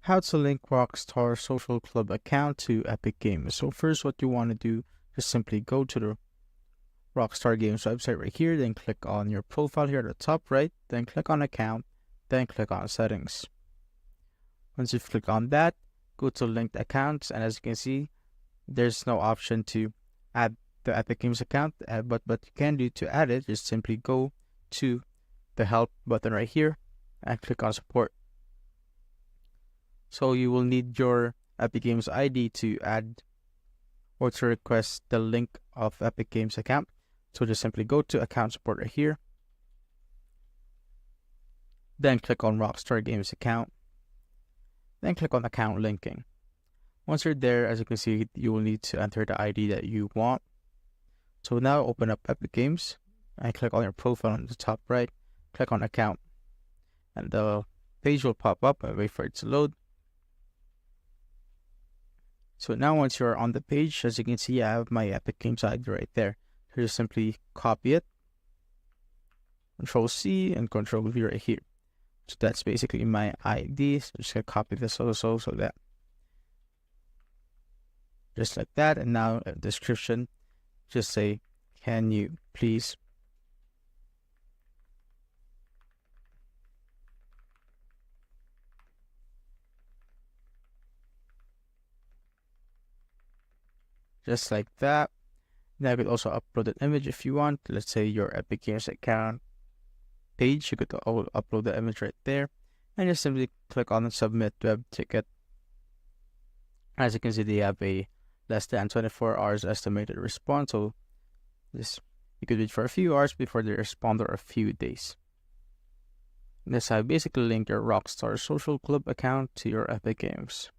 How to link Rockstar Social Club account to Epic Games. So first what you want to do is simply go to the Rockstar Games website right here, then click on your profile here at the top right, then click on account, then click on settings. Once you've clicked on that, go to linked accounts, and as you can see, there's no option to add the Epic Games account, but what you can do to add it is simply go to the help button right here and click on support. So you will need your Epic Games ID to add or to request the link of Epic Games account. So just simply go to account support right here. Then click on Rockstar Games account. Then click on account linking. Once you're there, as you can see, you will need to enter the ID that you want. So now open up Epic Games and click on your profile on the top right. Click on account. And the page will pop up and wait for it to load. So now once you're on the page, as you can see, I have my Epic Games ID right there. So just simply copy it, Control C and Control V right here. So that's basically my ID. So just gonna copy this also so that just like that. And now a description, just say, can you please just like that. Now you could also upload an image if you want. Let's say your Epic Games account page, you could upload the image right there and just simply click on the submit web ticket. As you can see, they have a less than 24 hours estimated response, so this you could wait for a few hours before they respond, or a few days. This I basically link your Rockstar Social Club account to your Epic Games.